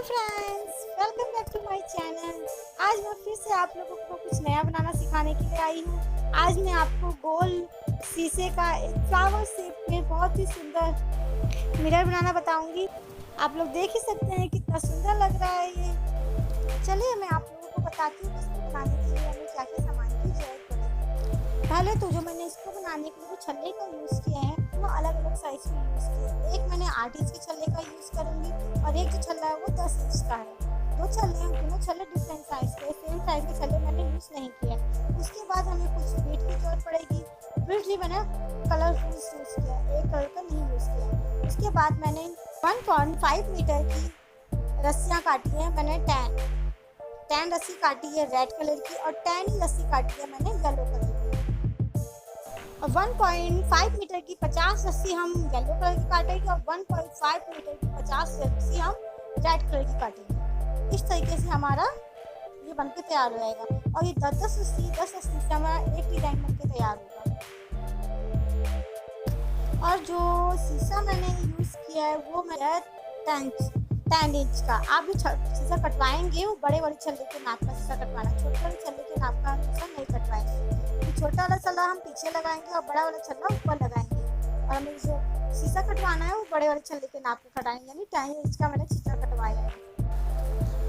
Friends, welcome back to my channel. आज मैं फिर से आप लोगों को कुछ नया बनाना सिखाने के लिए आई हूँ। आज मैं आपको गोल शीशे का एक फ्लावर शेप में बहुत ही सुंदर मिरर बनाना बताऊंगी। आप लोग देख ही सकते हैं कितना सुंदर लग रहा है ये। चलिए मैं आप लोगों को बताती हूँ इसको बनाने के लिए हमें क्या क्या सामान की जरूरत पड़ेगी। पहले तो जो मैंने इसको बनाने के लिए छल्ले का यूज़ किया है वो अलग अलग साइज में यूज़ किया है। एक मैंने 8 इंच के छल्ले का यूज़ करूँगी और एक जो छल्ला है वो 10 इंच का है। दो छल्ले हैं, दोनों छल्ले डिफरेंट साइज के, सेम साइज के छल्ले मैंने यूज़ नहीं किया। उसके बाद हमें कुछ बीट की जरूरत पड़ेगी। बीट भी मैंने कलरफुल यूज़ किया, एक कलर का नहीं यूज़ किया। उसके बाद मैंने 1.5 मीटर की रस्सियाँ काटी हैं। मैंने 10 रस्सी काटी है रेड कलर की और 10 रस्सी काटी है मैंने येलो कलर की। और 1.5 मीटर की 50 रस्सी हम येलो कलर की काटेंगे और 1.5 मीटर की 50 रस्सी हम रेड कलर की काटेंगे। इस तरीके से हमारा ये बनके तैयार हो जाएगा और ये 10 रस्सी से हमारा एक डिजाइन बनके तैयार होगा। और जो शीशा मैंने यूज़ किया है वो मेरा 10 इंच का। आप जो शीशा कटवाएंगे वो बड़े वाले छल्ले के नाप का शीशा कटवाना, छोटे वाले छल्ले के नाप का शीशा नहीं कटवाएंगे। छोटा वाला छल्ला हम पीछे लगाएंगे और बड़ा वाला छल्ला ऊपर लगाएंगे। और हमें जो शीशा कटवाना है वो बड़े वाले छल्ले के नाप का कटाएंगे, यानी 10 इंच का मैंने शीशा कटवाया है।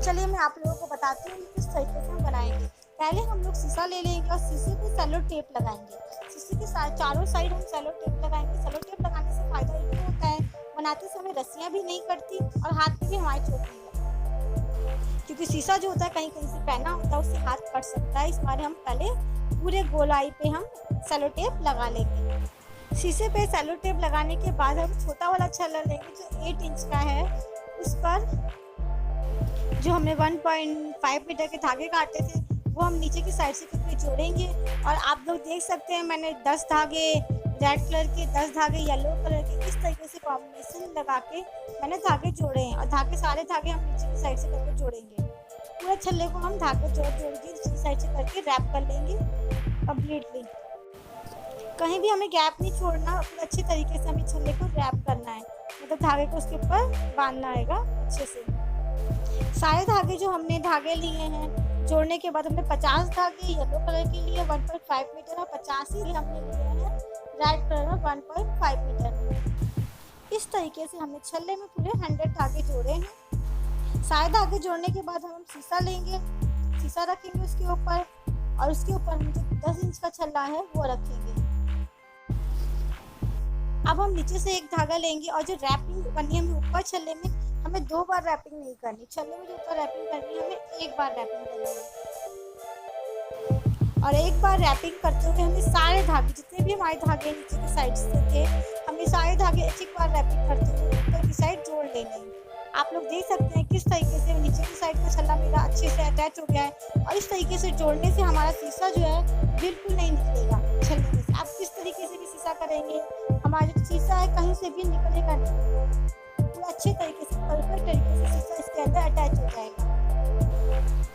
चलिए मैं आप लोगों को बताती हूँ किस तरीके से हम बनाएंगे। पहले हम लोग शीशा ले लेंगे और शीशे पे सेलो टेप लगाएंगे। शीशे के चारों साइड हम सेलो टेप लगाएंगे। सेलो टेप लगाने से फायदा ये होता है, बनाते समय रस्सियाँ भी नहीं कटती और हाथ पे भी हमारी चोट नहीं लगती, क्योंकि शीशा जो होता है कहीं कहीं से पहना होता है, उससे हाथ कट सकता है। इस बारे हम पहले पूरे गोलाई पे हम सेलो टेप लगा लेंगे। शीशे पे सेलो टेप लगाने के बाद हम छोटा वाला छल्ला लेंगे जो 8 इंच का है। उस पर जो हमने 1.5 मीटर के धागे काटे थे वो हम नीचे की साइड से करके जोड़ेंगे। और आप लोग देख सकते हैं मैंने 10 धागे रेड कलर के, 10 धागे येलो कलर के, इस तरीके से कॉम्बिनेशन लगा के मैंने धागे जोड़े हैं। और सारे धागे हम नीचे की साइड से करके जोड़ेंगे। पूरे छल्ले को हम धागे जोड़ के नीचे साइड से करके रैप कर लेंगे कम्प्लीटली। कहीं भी हमें गैप नहीं छोड़ना, अच्छे तरीके से हमें छल्ले को रैप करना है, मतलब धागे को उसके ऊपर बांधना आएगा अच्छे से। सारे धागे जो हमने धागे लिए हैं जोड़ने के बाद हमने 50 धागे येलो कलर के लिए 1.5 मीटर और 50 ही हमने लिए हैं रेड कलर में 1.5 मीटर में। इस तरीके से हमने छल्ले में पूरे 100 धागे जोड़े हैं। सारे धागे जोड़ने के बाद हम शीशा लेंगे, शीशा रखेंगे उसके ऊपर और उसके ऊपर हम जो 10 इंच का छल्ला है वो रखेंगे। अब हम नीचे से एक धागा लेंगे और जो रैपिंग करनी है हमें ऊपर छल्ले में, हमें 2 बार रैपिंग नहीं करनी। छल्ले में जो ऊपर रैपिंग करनी है हमें 1 बार रैपिंग करनी है। और 1 बार रैपिंग करते हुए हमें सारे धागे, जितने भी हमारे धागे नीचे की साइड से थे, हमें सारे धागे एक बार रैपिंग करते हुए ऊपर की साइड जोड़ लेने हैं। आप लोग देख सकते हैं किस तरीके से नीचे की साइड का छल्ला मेरा अच्छे से अटैच हो गया है। और इस तरीके से जोड़ने से हमारा शीशा जो है बिल्कुल नहीं निकलेगा छल्ले में से। आप किस तरीके से भी शीशा करेंगे, हमारा जो शीशा है कहीं से भी निकलेगा नहीं। अच्छे तरीके से परफेक्ट तरीके से शीशा इसके अंदर अटैच हो जाएगा।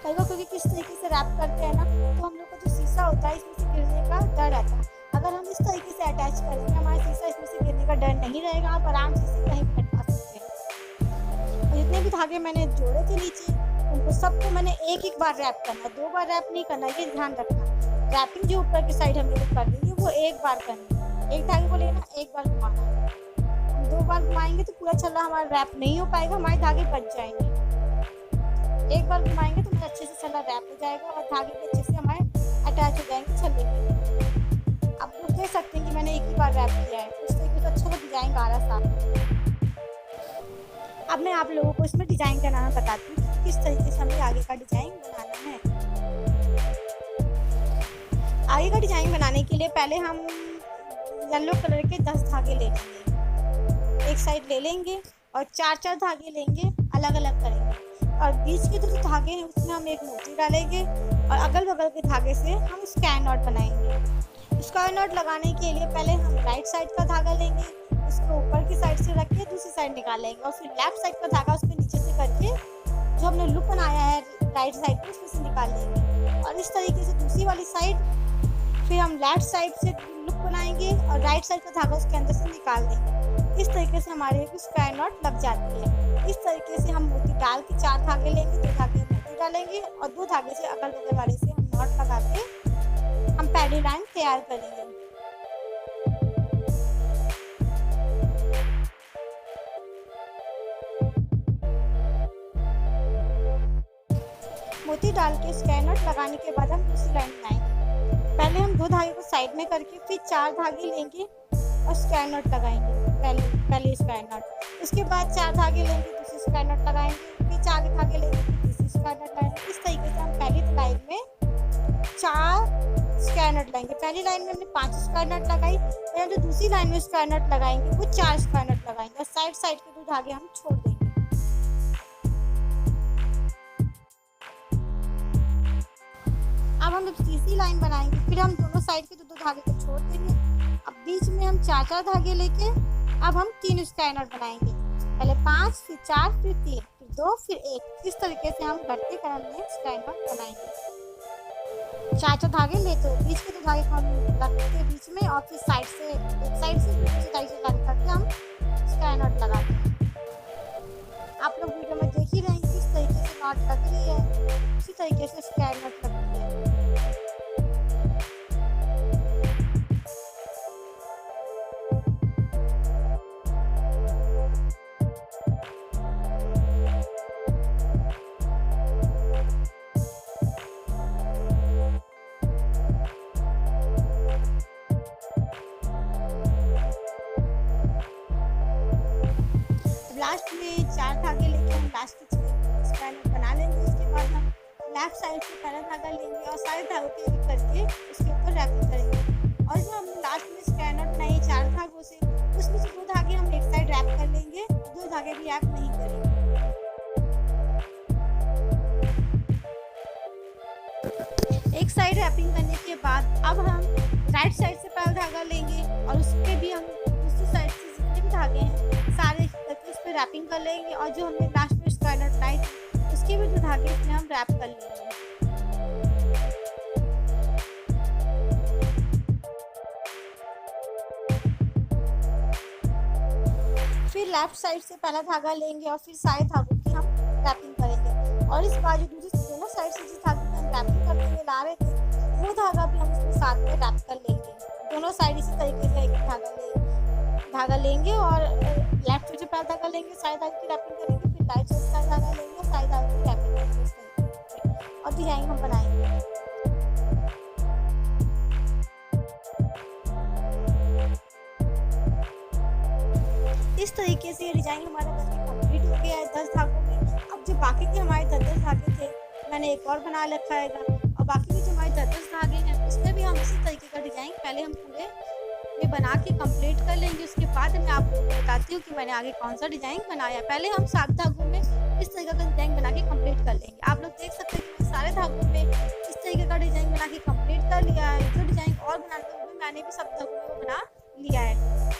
कई बार क्योंकि किस तरीके से रैप करते हैं ना, तो हम लोग का जो शीशा होता है इसमें से गिरने का डर रहता है। अगर हम इस तरीके से अटैच करेंगे हमारा शीशा इसमें से गिरने का डर नहीं रहेगा, आप आराम से इसे कहीं भी लटका सकते हैं। और जितने भी धागे मैंने जोड़े थे नीचे उनको सबको मैंने एक बार रैप करना, 2 बार रैप नहीं करना, ये ध्यान रखना। रैपिंग जो ऊपर की साइड हम लोग कर देंगे वो 1 बार करनी है। एक धागे को लेना, 1 बार घुमाना है। 2 बार घुमाएंगे तो पूरा छल्ला हमारा रैप नहीं हो पाएगा, हमारे धागे बच जाएंगे। 1 बार घुमाएंगे तो अच्छे से छल्ला रैप हो जाएगा और धागे भी अच्छे से हमारे अटैच हो जाएंगे छल्ले के। आप लोग देख सकते हैं कि मैंने 1 ही बार रैप किया है, उस तरीके से अच्छा डिजाइन गाढ़ा सा। अब मैं आप लोगों को इसमें डिजाइन बनाना बताती हूँ कि किस तरीके से हमें आगे का डिजाइन बनाना है। आगे का डिजाइन बनाने के लिए पहले हम येलो कलर के 10 धागे ले लेंगे, एक साइड ले लेंगे और 4-4 धागे लेंगे, अलग अलग करेंगे। और बीच के जो धागे हैं उसमें हम एक मोती डालेंगे और अगल बगल के धागे से हम स्क्वायर नॉट बनाएंगे। स्क्वायर नॉट लगाने के लिए पहले हम राइट साइड का धागा लेंगे, उसको ऊपर की साइड से रख के दूसरी साइड निकालेंगे और फिर लेफ्ट साइड का धागा उसके नीचे से करके जो हमने लूप बनाया है राइट साइड पे उसमें से निकाल लेंगे। और इस तरीके से दूसरी वाली साइड फिर हम लेफ्ट साइड से लूप बनाएंगे और राइट साइड का धागा उसके अंदर से निकाल देंगे। इस तरीके से हमारे एक स्क्वायर नॉट लग जाती है। इस तरीके से हम मोती डाल के 4 धागे लेंगे, 2 धागे मोती डालेंगे और 2 धागे से अगल बगल वाले से हम नॉट लगा के हम पहली लाइन तैयार करेंगे। मोती डाल के स्क्वायर नॉट लगाने के बाद हम दूसरी लाइन बनाएंगे। पहले हम 2 धागे को साइड में करके फिर 4 धागे लेंगे और स्क्वायर नॉट लगाएंगे, पहले स्क्वायर नॉट। उसके बाद 4 धागे लेंगे, दूसरी स्क्वायर नॉट लगाएंगे, फिर 4 धागे लेंगे, तीसरी स्क्वायर नॉट लगाएंगे। इस तरीके से हम पहली लाइन में 4 स्क्वायर नॉट लगाएंगे। पहली लाइन में हमने 5 स्क्वायर नॉट लगाई, फिर हम जो दूसरी लाइन में स्क्वायर नॉट लगाएंगे वो 4 स्क्वायर नॉट लगाएंगे और साइड साइड के 2 धागे हम छोड़ देंगे। अब हम तीसरी लाइन बनाएंगे, फिर हम दोनों साइड के 2 धागे को छोड़ देंगे। अब बीच में हम 4 धागे लेके अब हम 3 स्क्वायर नॉट बनाएंगे। पहले 5, फिर 4, फिर 3, फिर 2, फिर 1। इस तरीके से हम बढ़ते क्रम में स्क्वायर नॉट बनाएंगे। 4 धागे लेते हो, बीच के 2 धागे को हम रखते बीच में और फिर साइड से एक साइड से दूसरी साइड से लाइन करके हम स्क्वायर नॉट लगाते हैं। आप लोग वीडियो में देख ही रहे हैं किस तरीके से नॉट लग रही है, उसी तरीके से स्क्वायर नॉट लगती है। लास्ट में 4 धागे लेके हम लास्ट के स्क्वायर नॉट बना लेंगे। उसके बाद हम लेफ्ट साइड से पहला धागा लेंगे और सारे धागों के एक करके उसके ऊपर रैपिंग करेंगे। और जो हमने लास्ट में स्क्वायर नॉट बनाई 4 धागों से, उसमें से 2 धागे हम एक साइड रैप कर लेंगे, 2 धागे भी रैप नहीं करेंगे। एक साइड रैपिंग करने के बाद अब हम राइट साइड से पहला धागा लेंगे और उस पर भी हम दूसरी साइड से जितने भी धागे हैं सारे उस पर रैपिंग कर लेंगे और जो हमने लास्ट में स्क्वायर नॉट बनाई थी उसके भी 2 धागे इसमें हम रैप कर लेंगे। फिर लेफ्ट साइड से पहला धागा लेंगे और फिर सारे धागों की हम रैपिंग करेंगे और इस बाजू दूसरी दोनों साइड से जिस धागे में हम रैपिंग करते हुए ला रहे थे वो धागा भी हम इसमें साथ में रैप कर लेंगे। दोनों साइड इसी तरीके से एक धागा लेंगे और लेफ्ट साइड से पहला धागा लेंगे, सारे धागे की रैपिंग करेंगे, फिर राइट साइड से धागा लेंगे और सारे धागे की रैपिंग करेंगे इस तरीके से और डिजाइन हम बनाएंगे। इस तरीके से ये डिजाइन हमारा बनके कंप्लीट हो गया है 10 धागों में। अब जो बाकी के हमारे 10 धागे थे मैंने एक और बना रखा है और बाकी के जो हमारे 10 धागे हैं उसमें भी हम इसी तरीके का डिजाइन पहले हम पूरे में बना के कंप्लीट कर लेंगे। उसके बाद मैं आप लोगों को बताती हूँ कि मैंने आगे कौन सा डिजाइन बनाया। पहले हम 7 धागों में इस तरीके का डिजाइन बना के कंप्लीट कर लेंगे। आप लोग देख सकते हैं कि सारे धागों में इस तरीके का डिजाइन बना के कंप्लीट कर लिया है। जो डिजाइन और बनाना था वो मैंने भी सब धागों में वो बना लिया है।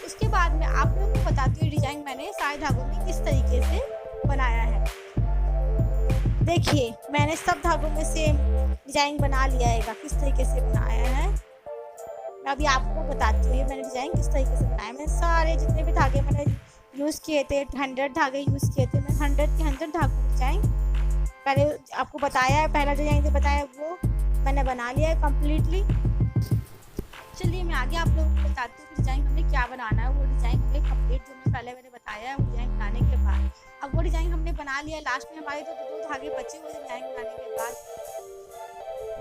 उसके बाद मैं आप लोगों को बताती हूँ डिजाइन मैंने सारे धागों में किस तरीके से बनाया है। देखिए मैंने सब धागों में से डिजाइन बना लिया है, किस तरीके से बनाया है मैं अभी आपको बताती हूँ। मैंने डिजाइन किस तरीके से बनाया, मैंने सारे जितने भी धागे मैंने यूज़ किए थे 100 धागे यूज़ किए थे। मैंने 100 के 100 धागों की डिजाइन पहले आपको बताया है, पहला डिजाइन जो बताया वो मैंने बना लिया है कम्प्लीटली। चलिए मैं आगे आप लोगों को बताती हूँ डिज़ाइन हमें क्या बनाना है। वो डिज़ाइन हमें कंप्लीट जो मैं पहले मैंने बताया है वो डिज़ाइन बनाने के बाद अब वो डिज़ाइन हमने बना लिया। लास्ट में हमारे जो 2 धागे बचे हुए डिज़ाइन बनाने के बाद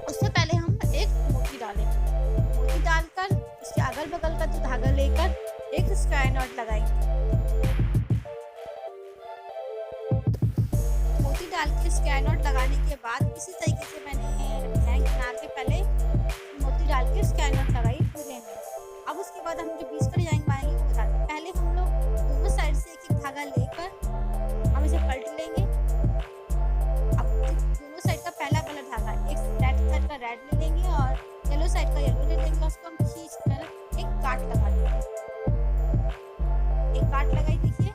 उससे पहले हम एक मोती डालेंगे। मोती डालकर उसके अगल बगल का जो धागा लेकर एक स्क्वायर नॉट लगाएंगे। मोती डाल के स्क्वायर नॉट लगाने के बाद इसी तरीके से मैंने डिज़ाइन बना के पहले मोती डाल के स्क्वायर नॉट लगाई पूरे में। अब उसके बाद हम जो बीच का डिजाइन बनाएंगे वो बताते हैं। पहले हम लोग दोनों साइड से एक एक धागा लेकर हम इसे पलट लेंगे। अब दोनों साइड का पहला कलर धागा एक रेड साइड का रेड ले लेंगे और येलो साइड का येलो ले लेंगे। उसको हम खींच कर एक गांठ लगा देंगे। एक गांठ लगाई देखिए।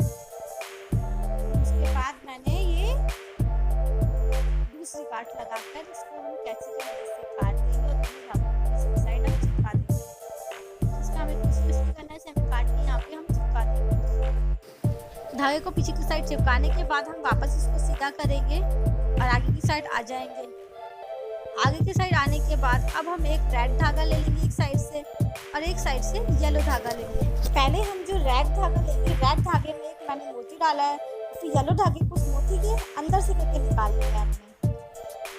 उसके बाद मैंने ये दूसरी गांठ लगाकर इसको हम कैंची की मदद से काट देंगे और दोनों धागों को साइड हम चिपका धागे को पीछे की साइड चिपकाने के बाद हम वापस इसको सीधा करेंगे और आगे की साइड आ जाएंगे। आगे की साइड आने के बाद अब हम एक रेड धागा ले लेंगे एक साइड से और एक साइड से येलो धागा लेंगे। पहले हम जो रेड धागा लेंगे, रेड धागे में एक मैंने मोती डाला है, फिर येलो धागे को उस मोती के अंदर से करके निकाल लिया हमने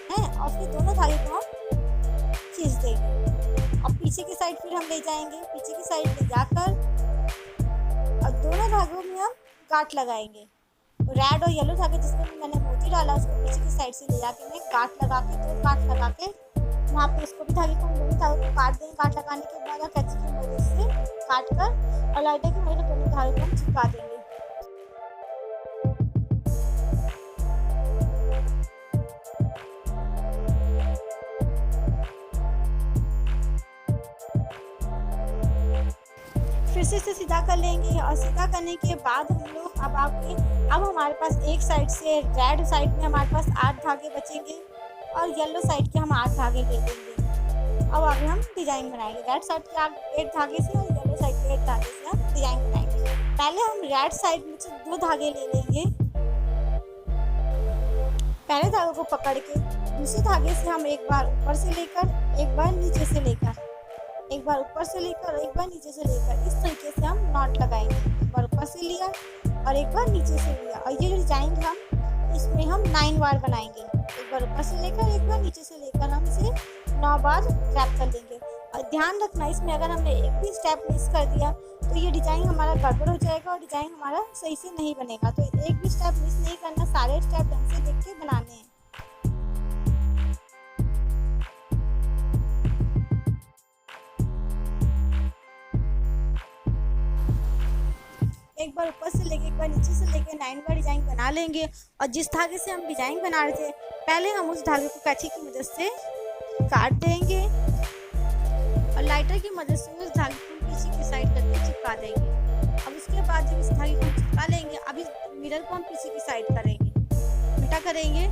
है, और फिर दोनों धागे को हम खींच देंगे और पीछे की साइड फिर हम ले जाएंगे। पीछे की साइड ले जाकर और दोनों धागों में हम गांठ लगाएंगे। रेड और येलो धागे जिसमें मैंने मोती डाला उसको पीछे की साइड से ले जाके मैं गांठ लगा के, दो गांठ लगा के वहाँ पे इसको भी धागे को हम दोनों धागे को काट देंगे। गांठ लगाने के बाद कैंची की मदद से काट कर और लाइटर की मदद से दोनों धागे को हम चिपका देंगे। फिर से इसे सीधा कर लेंगे और सीधा करने के बाद हम लोग अब हमारे पास एक साइड से रेड साइड में हमारे पास 8 धागे बचेंगे और येलो साइड के हम 8 धागे ले लेंगे। अब आगे हम डिजाइन बनाएंगे। रेड साइड के 8 धागे से और येलो साइड के 8 धागे से हम डिजाइन बनाएंगे। पहले हम रेड साइड में से 2 धागे ले लेंगे। पहले धागे को पकड़ के दूसरे धागे से हम एक बार ऊपर से लेकर एक बार नीचे से लेकर, एक बार ऊपर से लेकर एक बार नीचे से लेकर इस तरीके से हम नॉट लगाएंगे। एक बार ऊपर से लिया और एक बार नीचे से लिया और ये जो डिजाइन हम इसमें हम 9 बार बनाएंगे। एक बार ऊपर से लेकर एक बार नीचे से लेकर हम इसे 9 बार रैप कर लेंगे। और ध्यान रखना इसमें अगर हमने एक भी स्टेप मिस कर दिया तो ये डिजाइन हमारा गड़बड़ हो जाएगा और डिजाइन हमारा सही से नहीं बनेगा। तो एक भी स्टेप मिस नहीं करना, सारे स्टेप ढंग से देख के बनाने हैं। एक बार ऊपर से लेके एक बार नीचे से लेके 9 बार डिजाइन बना लेंगे। और जिस धागे से हम डिजाइन बना रहे थे पहले हम उस धागे को कैंची की मदद से काट देंगे और लाइटर की मदद से उस धागे को पीछे की साइड करके चिपका देंगे। अब उसके बाद जब इस धागे को चिपका लेंगे, अब इस मिरर को हम पीछे की साइड करेंगे, उल्टा करेंगे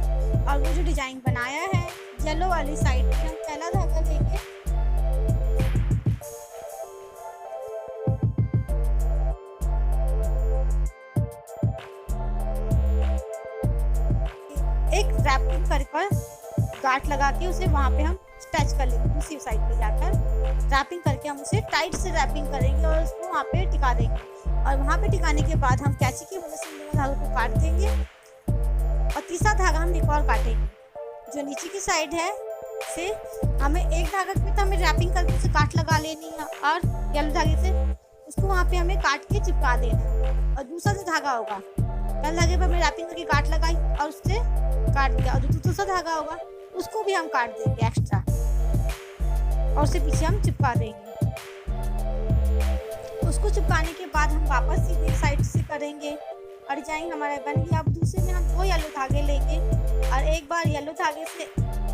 और वो जो डिजाइन बनाया है येलो वाली साइड में हम पहला धागा लेंगे एक रैपिंग कर गांठ लगा के उसे वहाँ पे हम स्ट्रेच कर लेंगे। दूसरी साइड पे जाकर रैपिंग करके हम उसे टाइट से रैपिंग करेंगे और उसको वहाँ पे टिका देंगे। और वहाँ पे टिकाने के बाद हम कैंची की मदद से दोनों धागों को काट देंगे और तीसरा धागा हम एक और काटेंगे। जो नीचे की साइड है से हमें एक धागा पे तो हमें रैपिंग करके उसे काट लगा लेनी है और येलो धागे से उसको वहाँ पे हमें काट के चिपका देना है। और दूसरा जो धागा होगा पहले धागे पर हमें रैपिंग करके काट लगाई और उससे काट दिया, और जो दूसरा धागा होगा उसको भी हम काट देंगे एक्स्ट्रा और उसे पीछे हम चिपका देंगे। उसको चिपकाने के बाद हम वापस सीधे साइड से करेंगे और डिजाइन हमारा बन गया। अब दूसरे में हम 2 येलो धागे लेंगे और एक बार येलो धागे से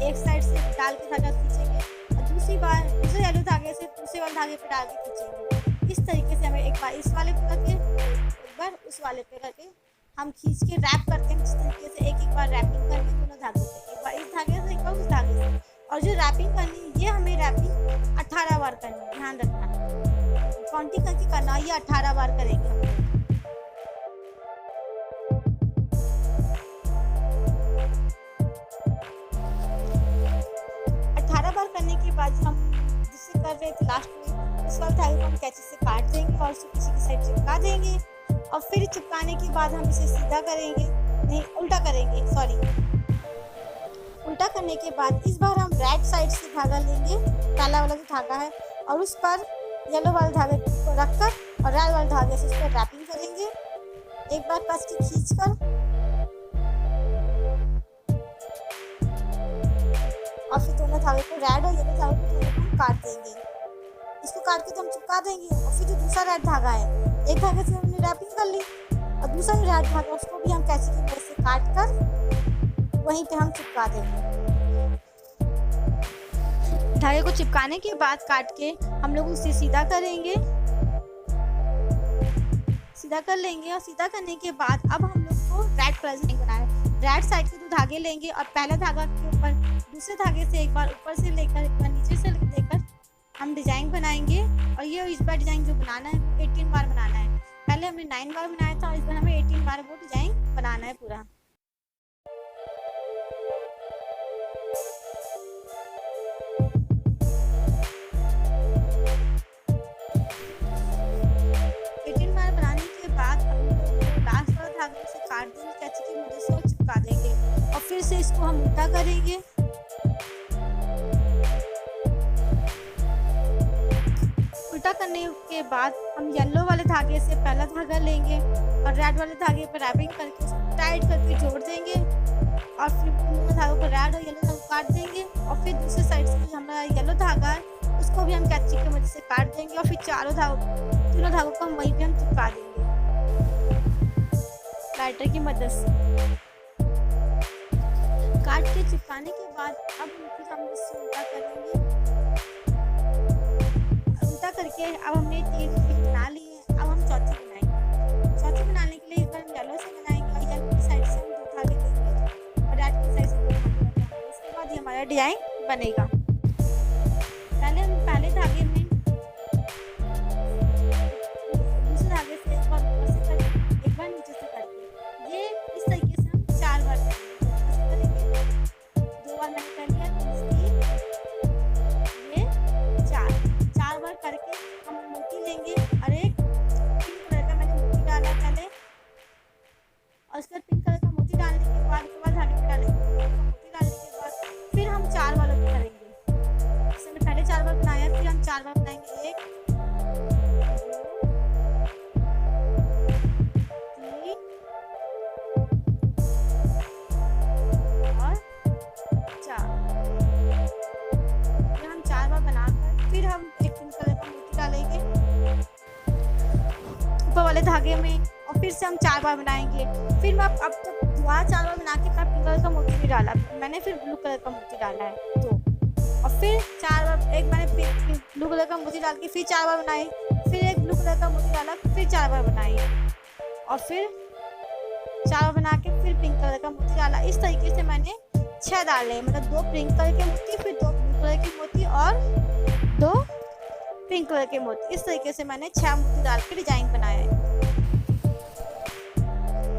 एक साइड से डाल के धागा खींचेंगे और दूसरी बार दूसरे येलो धागे से दूसरे वाले धागे पे डाल के खींचेंगे। इस तरीके से हमें एक बार इस वाले पे करके एक बार उस वाले पे करके हम खींच के रैप करते हैं। इस तरीके से एक बार रैपिंग करनी दोनों धागों से, एक बार इस धागे से एक बार उस धागे से। और जो रैपिंग करनी है ये हमें रैपिंग 18 बार करनी है, ध्यान रखना काउंटिंग करके करना, ये 18 बार करेंगे हम। 18 बार करने के बाद हम जिससे कर रहे थे लास्ट में उस वाले धागे को हम कैंची से काट देंगे और उसको किसी की साइड चिपका देंगे। और फिर चिपकाने के बाद हम इसे सीधा करेंगे, नहीं उल्टा करेंगे, सॉरी उल्टा करने के बाद इस बार हम राइट साइड से धागा लेंगे, पहला वाला जो धागा है, और उस पर येलो वाले धागे को रखकर और रेड वाले धागे से इस पर रैपिंग करेंगे। एक बार कस के खींचकर और फिर दोनों धागे को रेड और येलो धागे को दोनों को काट देंगे। इसको काट के तो हम चिपका देंगे। और फिर जो दूसरा रेड धागा है, एक धागे से हमने रैपिंग कर ली और दूसरा जो रेड धागा उसको भी हम कैंची की मदद से काट कर वहीं पे हम चिपका देंगे। धागे को चिपकाने के बाद काट के हम लोग उसे सीधा करेंगे, सीधा कर लेंगे। और सीधा करने के बाद अब हम लोग को रेड कलर से बनाना है। रेड साइड के 2 धागे लेंगे और पहला धागा के ऊपर दूसरे धागे से एक बार ऊपर से लेकर एक बार नीचे से लेकर हम डिजाइन बनाएंगे। और ये इस बार डिजाइन जो बनाना है 18 बार बनाना है। पहले हमने 9 बार बनाया था और इस बार हमें 18 बार वो डिजाइन बनाना है पूरा। काट देंगे कैंची की मदद से और चिपका देंगे और फिर से इसको हम उल्टा करेंगे। उल्टा करने के बाद हम येलो वाले धागे से पहला धागा लेंगे और रेड वाले धागे पर रैपिंग करके उसको टाइट करके जोड़ देंगे और फिर धागों पर रेड और येलो धागा काट देंगे और फिर दूसरी साइड से हमारा येलो धागा है उसको भी हम कैंची की मदद से काट देंगे और फिर तीनों धागों को हम वहीं पे हम चिपका देंगे लाइटर की मदद से। काट के चिपकाने के बाद अब फिर हम इससे उल्टा करेंगे। उल्टा करके अब हमने 3 बना लिए, अब हम चौथी बनाएंगे। चौथी बनाने के लिए इस बार हम येलो से बनाएंगे और येलो की साइड से हम 2 धागे लेंगे और रेड की साइड से 2 धागे लगाएंगे। इसके बाद ये हमारा डिजाइन बनेगा। पहले हम पहले धागे में दूसरे धागे से एक बार ऊपर से करके एक बार नीचे से करके ये इस तरीके से हम 4 बार करेंगे। 2 बार मैंने कर लिया, तीसरी ये 4 बार करके हम मोती लेंगे और एक पिंक कलर का मैंने मोती डाला पहले और उसके बाद पिंक कलर का मोती डालने के बाद धागे में डालेंगे। मोती डालने के बाद फिर हम 4 बार करेंगे। जैसे मैंने पहले 4 बार बनाया फिर हम 4 बार बनाएंगे। 1 वाले धागे में और फिर से हम 4 बार बनाएंगे। फिर मैं अब जब दोबारा 4 बार बना के पिंक कलर का मोती भी डाला, मैंने फिर ब्लू कलर का मोती डाला है तो और फिर 4 बार एक मैंने ब्लू कलर का मोती डाल के फिर 4 बार बनाई, फिर एक ब्लू कलर का मोती डाला फिर 4 बार बनाई और फिर 4 बार बना के फिर पिंक कलर का मोती डाला। इस तरीके से मैंने 6 डाले, मतलब 2 पिंक कलर के मोती फिर 2 ब्लू कलर के मोती और 2 पिंक कलर के मोती। इस तरीके से मैंने 6 मोती डाल के डिजाइन बनाया है।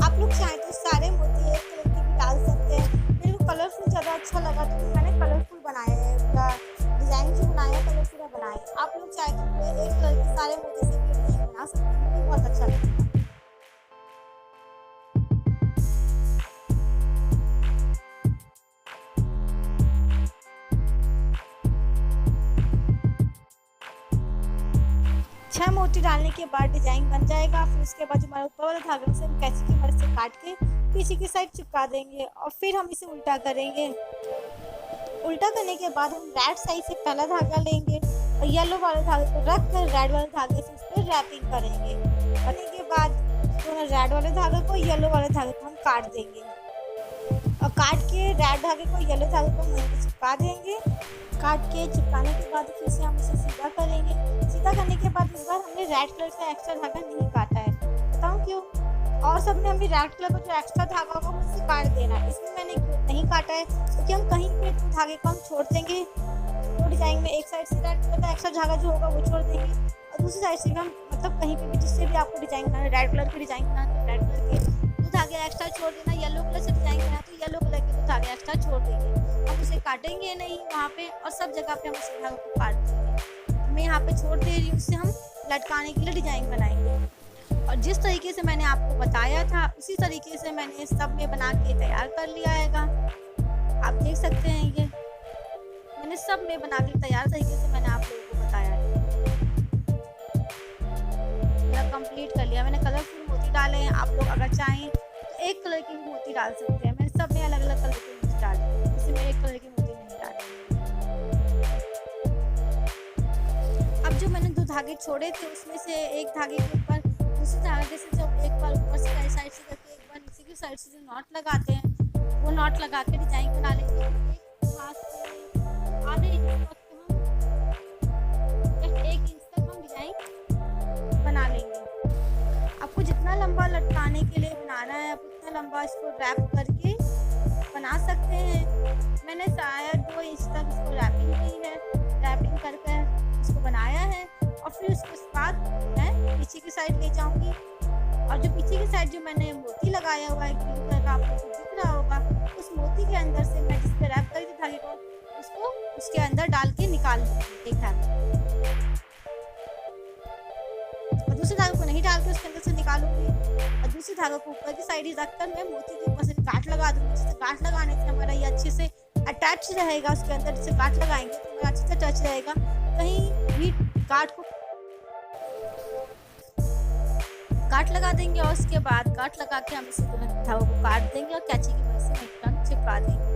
आप लोग चाहें तो सारे मोती एक कलर के भी डाल सकते हैं। मेरे को कलरफुल ज़्यादा अच्छा लगा तो मैंने कलरफुल बनाया है, पूरा डिजाइन जो बनाया कलरफुल बनाया है। आप लोग चाहें तो एक कलर के सारे मोती से भी डिजाइन बना सकते हैं, मुझे बहुत अच्छा लगेगा। छह मोती डालने के बाद डिजाइन बन जाएगा। फिर उसके बाद हमारे ऊपर वाला धागा से हम कैंची की मदद से काट के पीछे की साइड चिपका देंगे और फिर हम इसे उल्टा करेंगे। उल्टा करने के बाद हम रेड साइड से पहला धागा लेंगे और येलो वाले धागे को रख कर रेड वाले धागे से उस पर रैपिंग करेंगे। करने के बाद दोनों रेड वाले धागे को येलो वाले धागे को हम काट देंगे और काट के रेड धागे को येलो धागे को वहीं चिपका देंगे। काट के चिपकाने के बाद फिर से हम इसे सीधा करेंगे। सीधा करने के बाद इस बार हमने रेड कलर का एक्स्ट्रा धागा नहीं काटा है, बताऊँ क्यों? और सबने हमने रेड कलर का जो एक्स्ट्रा धागा होगा वो उसे काट देना है। इसमें मैंने नहीं काटा है क्योंकि हम कहीं पे धागे को हम छोड़ देंगे तो डिजाइन में एक साइड से रेड कलर का एक्स्ट्रा धागा जो होगा वो छोड़ देंगे और दूसरी साइड से भी हम मतलब कहीं पे भी जिससे भी आपको डिजाइन बनाना है, रेड कलर की डिजाइन बनाना है रेड कलर के 2 धागे एक्स्ट्रा छोड़ देना, येलो कलर से डिजाइन बनाना तो येलो कलर के 2 धागे एक्स्ट्रा छोड़ देंगे। हम उसे काटेंगे नहीं वहाँ पे और सब जगह पे हम उस धागे को काट देंगे। मैं यहाँ पे छोड़ दे रही हूँ, उससे हम लटकाने के लिए डिजाइन बनाएंगे। और जिस तरीके से मैंने आपको बताया था उसी तरीके से मैंने सब में बना के तैयार कर लिया है। आप देख सकते हैं ये मैंने सब में बना के तैयार तरीके से मैंने आप लोगों को बताया है। मेरा कंप्लीट कर लिया मैंने। कलरफुल मोती डाले हैं, आप लोग अगर चाहें तो एक कलर की भी मोती डाल सकते हैं। मैंने सब में अलग अलग कलर के मोती डाले, इसमें एक कलर की मोती नहीं डाले। अब जो मैंने 2 धागे छोड़े थे उसमें से एक धागे के ऊपर दूसरे धागे से जब एक बार ऊपर से साइड से करके एक बार नीचे की साइड से जो नॉट लगाते हैं वो नॉट लगा के डिजाइन बना लेंगे। एक हाथ से आधे इंच तक हम 1 इंच तक हम डिजाइन बना लेंगे। आपको जितना लंबा लटकाने के लिए बनाना है आप उतना लंबा इसको रैप करके बना सकते हैं। मैंने शायद 2 इंच तक इसको रैपिंग की है, रैपिंग करके इसको बनाया है और फिर उसके बाद मैं पीछे की साइड ले जाऊंगी और जो पीछे की साइड जो मैंने मोती लगाया हुआ है ग्रीन कलर का, आपको दिख रहा होगा, उस मोती के अंदर से मैं जिस पे रैप करी थी धागे को, उसको उसके अंदर डाल के निकाल लूँगी एक धागे, और दूसरे धागे को नहीं डाल के उसके अंदर से निकालूंगी, और दूसरे धागे को ऊपर की साइड ही रखकर मैं मोती के ऊपर से गांठ लगा दूंगी, जिससे गांठ लगाने से हमारा ये अच्छे से अटैच रहेगा उसके अंदर। जिससे गांठ लगाएंगे तो हमारा अच्छे से टच रहेगा, कहीं भी गांठ लगा देंगे, और उसके बाद गांठ लगा के हम इसे दोनों धागों को काट देंगे और कैंची की मदद से निकल चिपका देंगे।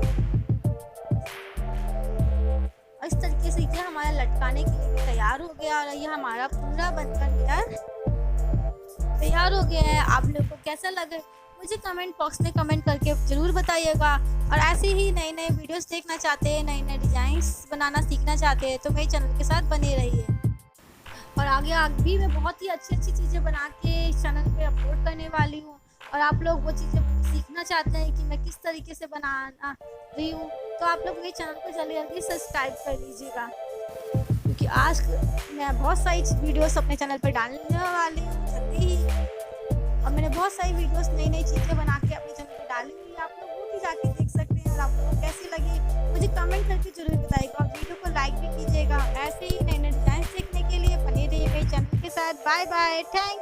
और इस तरीके से ये हमारा लटकाने के लिए तैयार हो गया, और ये हमारा पूरा बनकर तैयार हो गया है। आप लोग को कैसा लगे मुझे कमेंट बॉक्स में कमेंट करके ज़रूर बताइएगा, और ऐसे ही नए नए वीडियोस देखना चाहते हैं, नए नए डिज़ाइंस बनाना सीखना चाहते हैं तो मेरे चैनल के साथ बने रहिए। और आगे भी मैं बहुत ही अच्छी अच्छी चीज़ें बना के इस चैनल पे अपलोड करने वाली हूँ, और आप लोग वो चीज़ें सीखना चाहते हैं कि मैं किस तरीके से बनाना रही हूँ, तो आप लोग मेरे चैनल को जल्दी जल्दी सब्सक्राइब कर लीजिएगा, क्योंकि आज मैं बहुत सारी वीडियोस अपने चैनल पर डालने वाली हूँ जल्दी ही, और मैंने बहुत सारी वीडियोस नई नई चीज़ें बना के अपने चैनल पर डाली हुई है, आप लोग वो भी जाके देख सकते हैं। और आप लोगों को कैसी लगी मुझे कमेंट करके जरूर बताइएगा, और वीडियो को लाइक भी कीजिएगा। ऐसे ही नए नए डिज़ाइन सीखने के लिए बने रहिए मेरे चैनल के साथ। Bye bye, thank